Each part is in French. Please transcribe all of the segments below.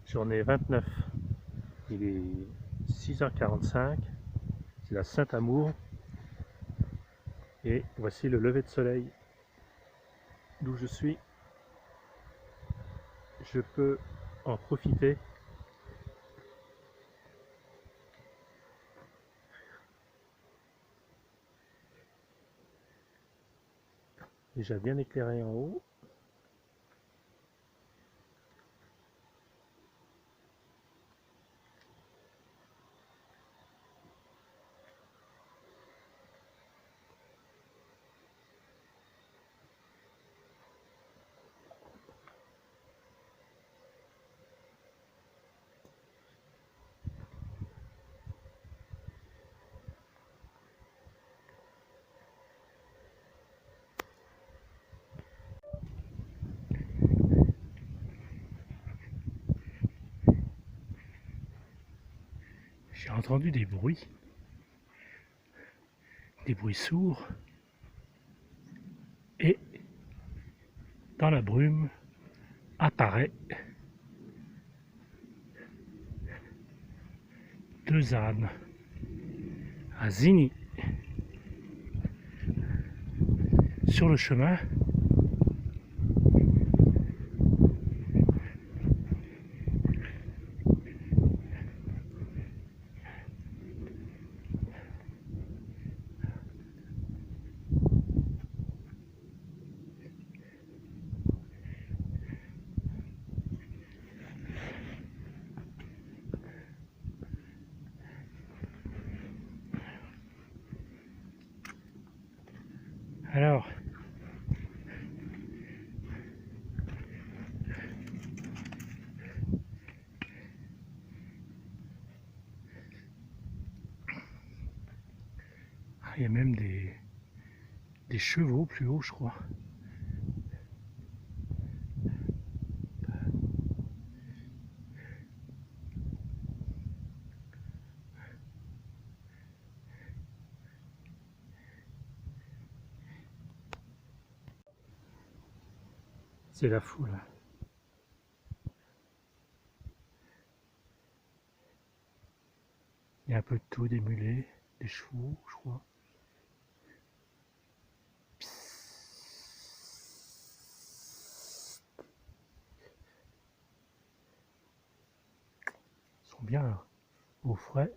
Journée 29, il est 6h45, c'est la Saint-Amour et voici le lever de soleil d'où je suis. Je peux en profiter. Déjà bien éclairé en haut. J'ai entendu des bruits sourds, et dans la brume apparaît deux ânes à Zigny sur le chemin. Alors, il y a même des chevaux plus haut, je crois. C'est la foule. Il y a un peu de tout, des mulets, des chevaux, je crois. Ils sont bien au frais.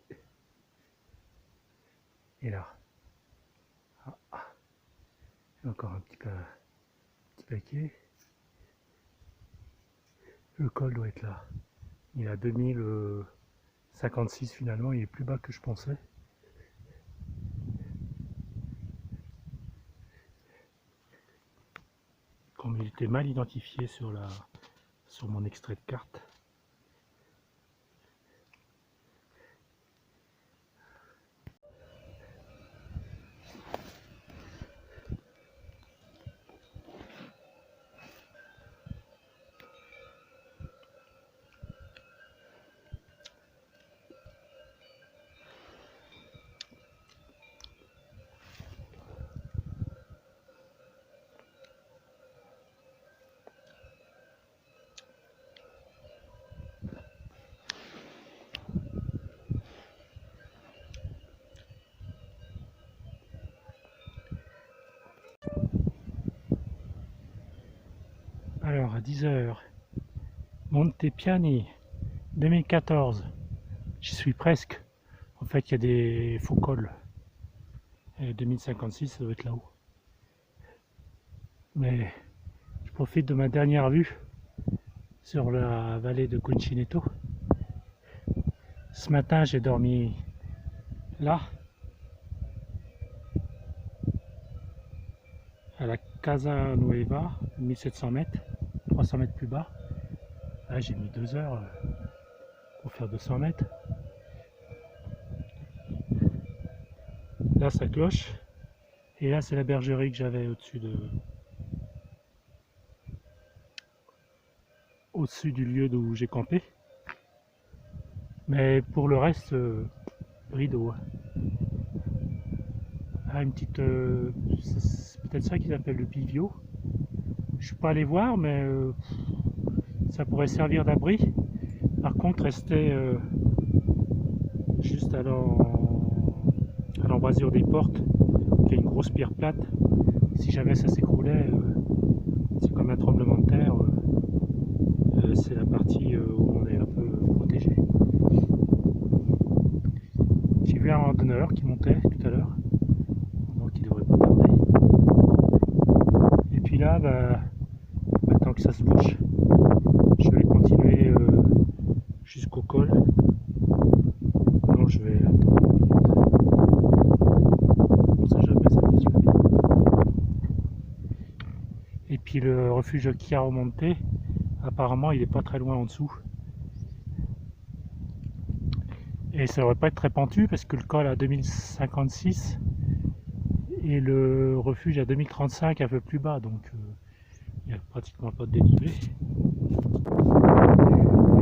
Et là, encore un petit paquet. Le col doit être là. Il a 2056 finalement, il est plus bas que je pensais. Comme il était mal identifié sur mon extrait de carte. Alors à 10h, Montepiani 2014, j'y suis presque. En fait, il y a des faux cols. Et 2056, ça doit être là-haut. Mais je profite de ma dernière vue sur la vallée de Cuncinetto. Ce matin, j'ai dormi là, à la Casa Nueva, 1700 mètres, 300 mètres plus bas. Là, j'ai mis 2 heures pour faire 200 mètres. Là, ça cloche. Et là, c'est la bergerie que j'avais au-dessus du lieu où j'ai campé. Mais pour le reste, rideau. Ah, une petite... c'est peut-être ça qu'ils appellent le pivot. Je suis pas allé voir, mais ça pourrait servir d'abri. Par contre, rester juste à l'embrasure des portes, qui est une grosse pierre plate, si jamais ça s'écroulait, c'est comme un tremblement de terre, c'est la partie où on est un peu protégé. J'ai vu un randonneur qui montait tout à l'heure, donc il devrait pas tarder. Et puis là, maintenant que ça se bouche, je vais continuer jusqu'au col. Non, je vais attendre une minute. On sait jamais, ça peut se lever. Et puis le refuge Chiaramonte, apparemment il est pas très loin en dessous. Et ça devrait pas être très pentu parce que le col à 2056 et le refuge à 2035 un peu plus bas, donc il n'y a pratiquement pas de dénivelé.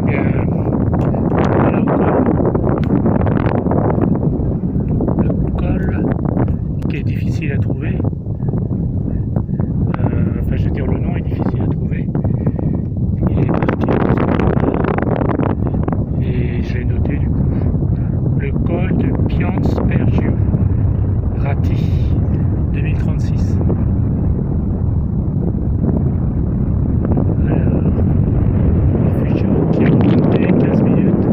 Eh bien, voilà le col qui est difficile à trouver. Enfin, je veux dire, le nom est difficile à trouver. Il est marqué et je l'ai noté du coup. Le col de Pianspergiu Ratti 2036. Alors, refuge qui a remonté 15 minutes.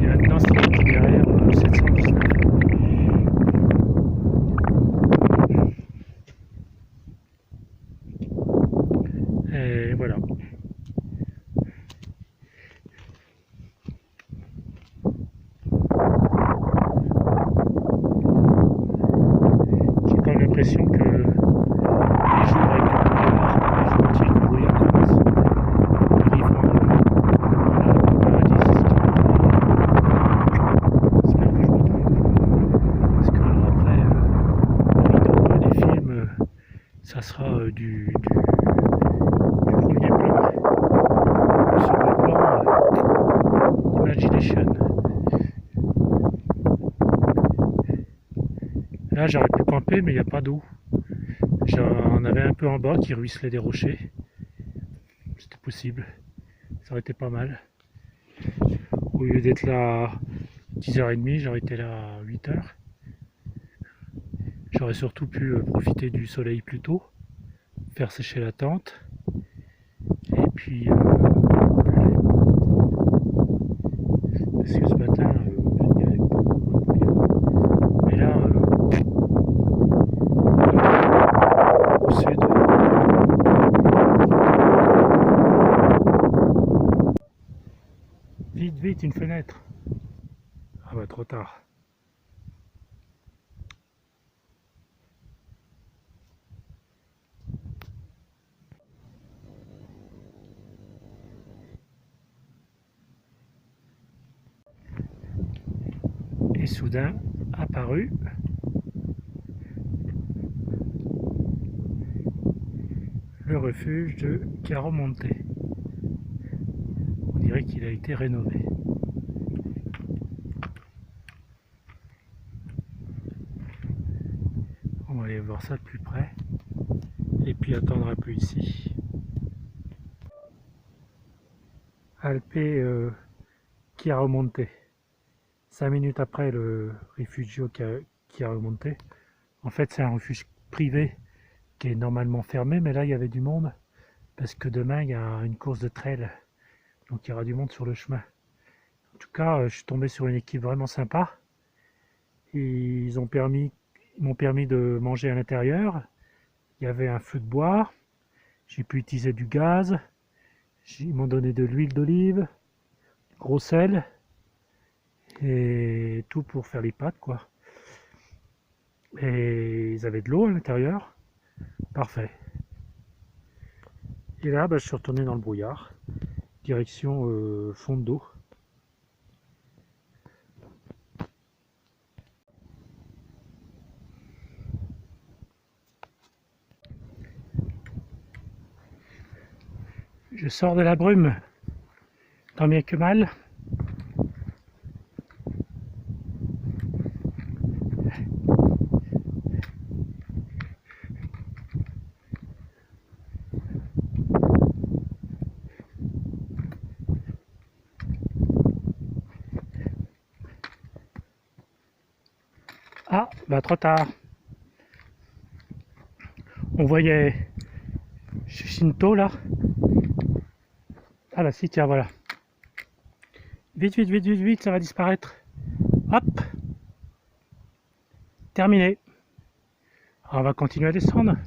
Et maintenant c'est l'itinéraire 719. Et voilà. J'ai quand même l'impression que les jours avec le brouillard, les jours entiers de brouillard commence. Arrive au paradis. J'espère que je me trompe. Parce que alors après, les films, ça sera du premier plan. Le second plan, Imagination. Là, j'aurais pu camper, mais il n'y a pas d'eau. J'en avais un peu en bas qui ruisselait des rochers. C'était possible. Ça aurait été pas mal. Au lieu d'être là à 10h30, j'aurais été là à 8h. J'aurais surtout pu profiter du soleil plus tôt, faire sécher la tente. Et puis, parce que ce matin, il y avait beaucoup de brouillard. Mais là, au sud, vite, vite, une fenêtre. Ah bah trop tard. Et soudain, apparu le refuge de Chiaramonte. On dirait qu'il a été rénové. On va aller voir ça de plus près. Et puis attendre un peu ici. Alpe Chiaramonte. 5 minutes après le Refugio Chiaramonte. En fait, c'est un refuge privé qui est normalement fermé, mais là il y avait du monde parce que demain il y a une course de trail, donc il y aura du monde sur le chemin. En tout cas, je suis tombé sur une équipe vraiment sympa. Ils m'ont permis de manger à l'intérieur. Il y avait un feu de bois, j'ai pu utiliser du gaz, ils m'ont donné de l'huile d'olive, du gros sel et tout pour faire les pâtes quoi. Et ils avaient de l'eau à l'intérieur. Parfait. Et là, je suis retourné dans le brouillard, direction fond d'eau. Je sors de la brume, tant bien que mal. Ah, bah trop tard. On voyait Shinto là. Ah là si, tiens, voilà. Vite, vite, vite, vite, vite, ça va disparaître. Hop. Terminé. Alors, on va continuer à descendre.